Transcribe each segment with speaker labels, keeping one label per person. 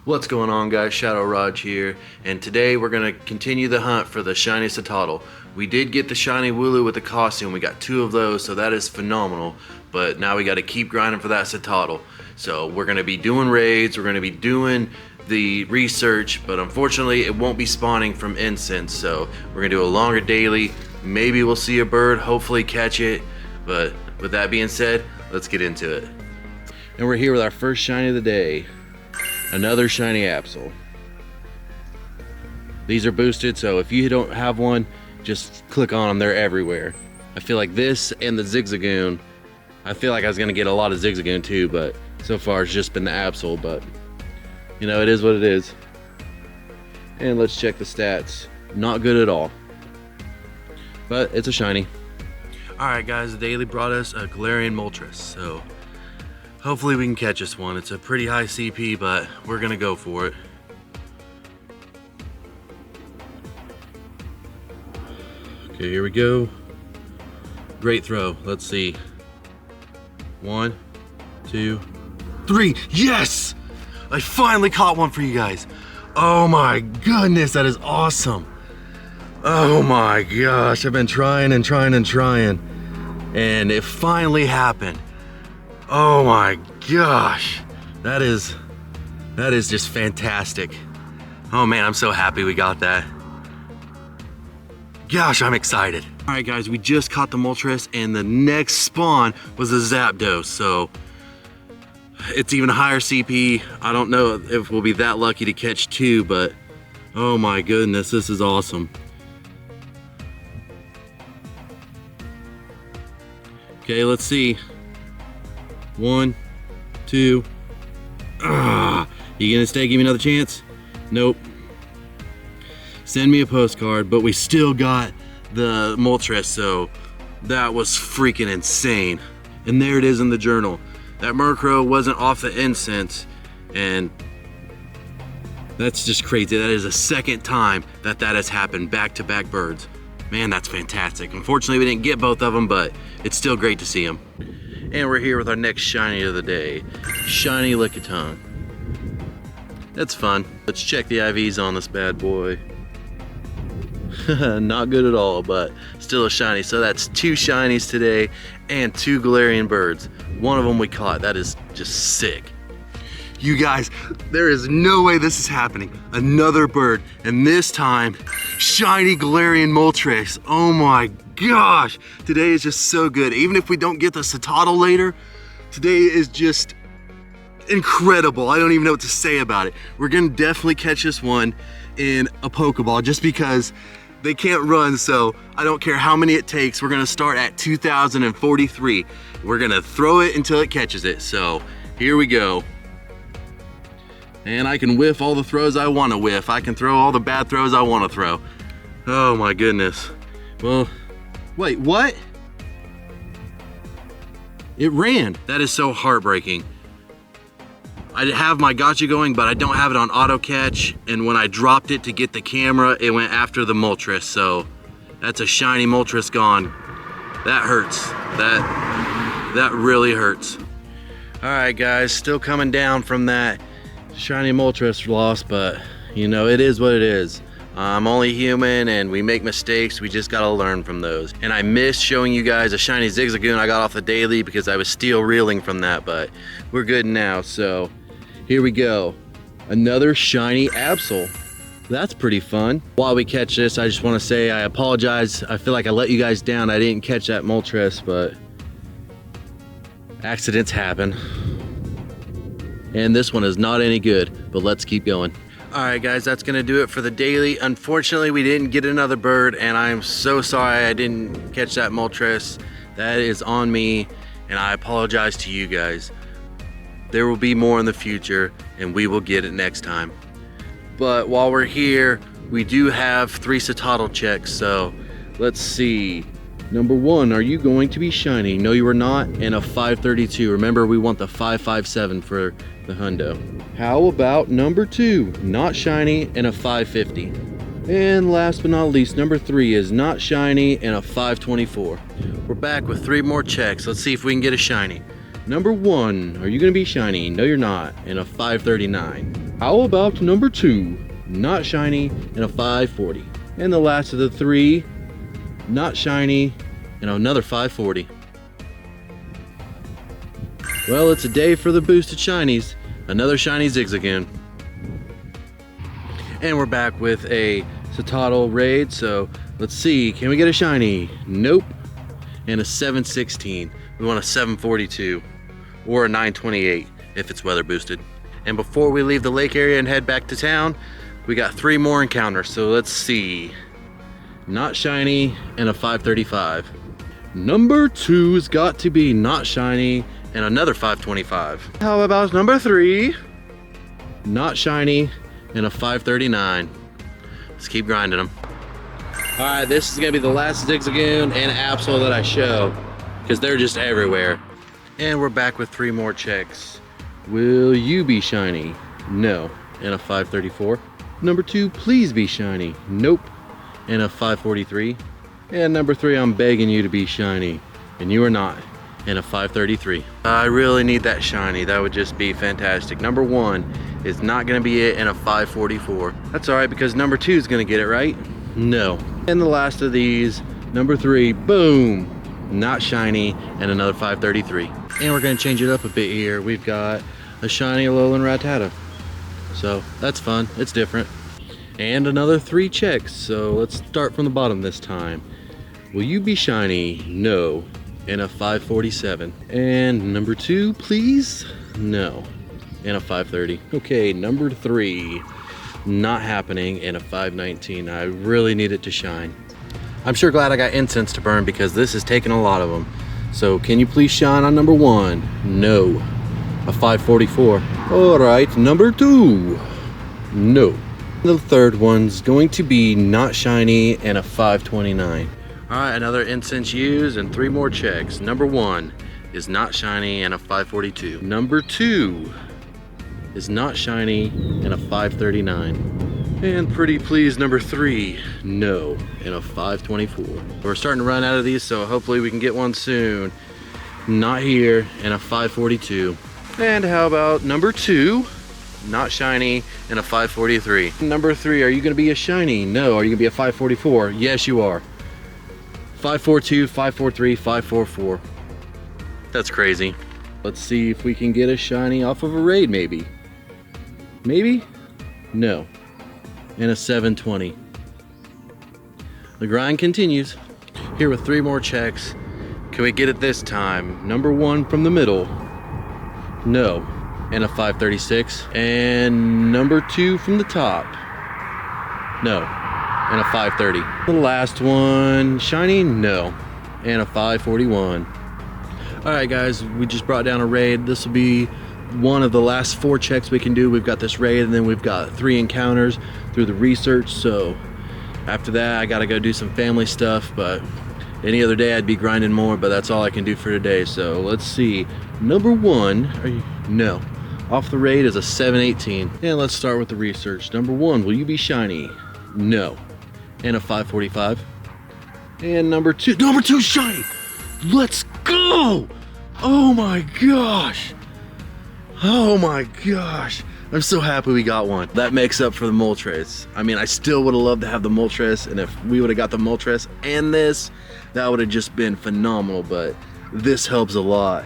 Speaker 1: What's going on, guys? Shadow Raj here, and today we're going to continue the hunt for the shiny Cetoddle. We did get the shiny Wooloo with the costume. We got 2 of those, so that is phenomenal, but now we got to keep grinding for that Cetoddle. So we're going to be doing raids, we're going to be doing the research, but unfortunately it won't be spawning from incense, so we're going to do a longer daily. Maybe we'll see a bird, hopefully catch it, but with that being said, let's get into it. And we're here with our first shiny of the day. Another shiny Absol. These are boosted, so if you don't have one, just click on them, they're everywhere. I feel like this and the Zigzagoon, I feel like I was gonna get a lot of Zigzagoon too, but so far it's just been the Absol, but you know, it is what it is. And let's check the stats. Not good at all, but it's a shiny. All right guys, the daily brought us a Galarian Moltres, so hopefully we can catch this one. It's a pretty high CP, but we're gonna go for it. Okay, here we go. Great throw. Let's see. 1, 2, 3. Yes! I finally caught one for you guys. Oh my goodness, that is awesome. Oh my gosh, I've been trying and trying and trying, and it finally happened. Oh my gosh, that is just fantastic. Oh man, I'm so happy we got that. Gosh, I'm excited. All right guys, we just caught the Moltres, and the next spawn was a Zapdos, so it's even higher CP. I don't know if we'll be that lucky to catch 2, but oh my goodness, this is awesome. Okay, let's see. 1, 2. You gonna stay, give me another chance? Nope. Send me a postcard, but we still got the Moltres, so that was freaking insane. And there it is in the journal. That Murkrow wasn't off the incense, and that's just crazy. That is the second time that has happened, back-to-back birds. Man, that's fantastic. Unfortunately, we didn't get both of them, but it's still great to see them. And we're here with our next shiny of the day, shiny Lickitung. That's fun. Let's check the IVs on this bad boy. Not good at all, but still a shiny. So that's 2 shinies today and 2 Galarian birds. One of them we caught. That is just sick. You guys, there is no way this is happening. Another bird, and this time, shiny Galarian Moltres. Oh my gosh, today is just so good. Even if we don't get the Cetoddle later, today is just incredible. I don't even know what to say about it. We're gonna definitely catch this one in a Pokeball just because they can't run, so I don't care how many it takes. We're gonna start at 2043. We're gonna throw it until it catches it, so here we go. And I can whiff all the throws I want to whiff. I can throw all the bad throws I want to throw. Oh my goodness. Well, wait, what? It ran. That is so heartbreaking. I have my gotcha going, but I don't have it on auto catch. And when I dropped it to get the camera, it went after the Moltres. So that's a shiny Moltres gone. That hurts. That really hurts. All right, guys, still coming down from that shiny Moltres loss, but you know, it is what it is. I'm only human and we make mistakes. We just gotta learn from those. And I missed showing you guys a shiny Zigzagoon I got off the daily because I was still reeling from that, but we're good now. So here we go. Another shiny Absol. That's pretty fun. While we catch this, I just want to say I apologize. I feel like I let you guys down. I didn't catch that Moltres, but accidents happen. And this one is not any good, but let's keep going. All right guys, that's gonna do it for the daily. Unfortunately, we didn't get another bird, and I'm so sorry I didn't catch that Moltres. That is on me, and I apologize to you guys. There will be more in the future, and we will get it next time. But while we're here, we do have 3 Cetoddle checks, so let's see. Number 1, are you going to be shiny? No, you are not, and a 532. Remember, we want the 557 for the hundo. How about number 2, not shiny, and a 550? And last but not least, number 3 is not shiny and a 524. We're back with 3 more checks. Let's see if we can get a shiny. Number 1, are you gonna be shiny? No, you're not, and a 539. How about number 2, not shiny, and a 540. And the last of the 3, not shiny, and another 540. Well, it's a day for the boosted shinies. Another shiny Zigzagoon. And we're back with a Cetoddle raid, so let's see, can we get a shiny? Nope. And a 716. We want a 742 or a 928 if it's weather boosted. And before we leave the lake area and head back to town, we got 3 more encounters, so let's see. Not shiny and a 535. Number 2's got to be not shiny and another 525. How about number 3? Not shiny and a 539. Let's keep grinding them. All right, this is gonna be the last Zigzagoon and Absol that I show because they're just everywhere. And we're back with 3 more checks. Will you be shiny? No, and a 534. Number 2, please be shiny. Nope, and a 543. And number 3, I'm begging you to be shiny, and you are not, and a 533. I really need that shiny. That would just be fantastic. Number 1 is not gonna be it, and a 544. That's all right because number 2 is gonna get it, right? No. And the last of these, number 3, boom, not shiny, and another 533. And we're gonna change it up a bit here. We've got a shiny Alolan Rattata. So that's fun, it's different. And another 3 checks, so let's start from the bottom this time. Will you be shiny? No, and a 547. And number 2, please? No, and a 530. Okay, number 3, not happening, and a 519. I really need it to shine. I'm sure glad I got incense to burn because this is taking a lot of them. So can you please shine on number 1? No, a 544. All right, number 2, no. The third one's going to be not shiny and a 529. All right, another incense used and 3 more checks. Number 1 is not shiny and a 542. Number 2 is not shiny and a 539. And pretty please, number 3, no, and a 524. We're starting to run out of these, so hopefully we can get one soon. Not here, and a 542. And how about number 2? Not shiny, and a 543. Number 3, are you gonna be a shiny? No. Are you gonna be a 544? Yes, you are. 542, 543, 544. That's crazy. Let's see if we can get a shiny off of a raid, maybe. Maybe? No. And a 720. The grind continues. Here with 3 more checks. Can we get it this time? Number 1 from the middle. No. And a 536. And number 2 from the top. No. And a 530. The last one, shiny? No. And a 541. All right, guys, we just brought down a raid. This will be one of the last 4 checks we can do. We've got this raid, and then we've got 3 encounters through the research. So after that, I gotta go do some family stuff, but any other day I'd be grinding more, but that's all I can do for today. So let's see. Number 1, no. Off the raid is a 718. And let's start with the research. Number 1, will you be shiny? No. And a 545. And number 2 shiny. Let's go. Oh my gosh. Oh my gosh. I'm so happy we got one. That makes up for the Moltres. I mean, I still would have loved to have the Moltres, and if we would have got the Moltres and this, that would have just been phenomenal, but this helps a lot.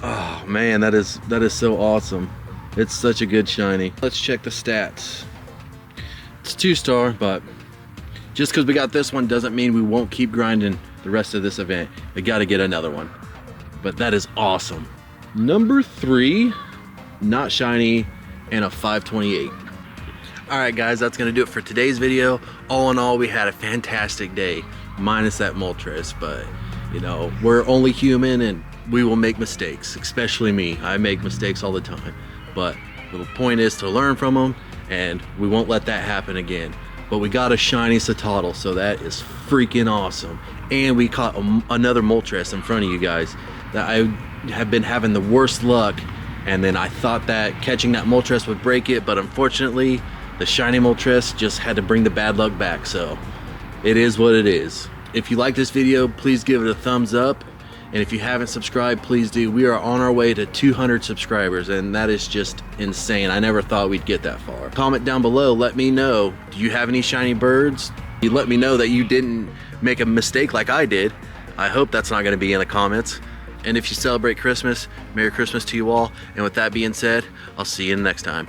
Speaker 1: Oh man, that is so awesome. It's such a good shiny. Let's check the stats. It's 2-star, but just because we got this one doesn't mean we won't keep grinding the rest of this event. We got to get another one. But that is awesome. Number 3, not shiny, and a 528. All right, guys, that's gonna do it for today's video. All in all, we had a fantastic day, minus that Moltres, but you know, we're only human and we will make mistakes, especially me. I make mistakes all the time, but the point is to learn from them, and we won't let that happen again. But we got a shiny Cetoddle, so that is freaking awesome. And we caught another Moltres in front of you guys that I have been having the worst luck, and then I thought that catching that Moltres would break it, but unfortunately the shiny Moltres just had to bring the bad luck back, so it is what it is. If you like this video, please give it a thumbs up, And if you haven't subscribed, please do. We are on our way to 200 subscribers, and that is just insane. I never thought we'd get that far. Comment down below, let me know, do you have any shiny birds? You let me know that you didn't make a mistake like I did. I hope that's not gonna be in the comments. And if you celebrate Christmas, Merry Christmas to you all. And with that being said, I'll see you next time.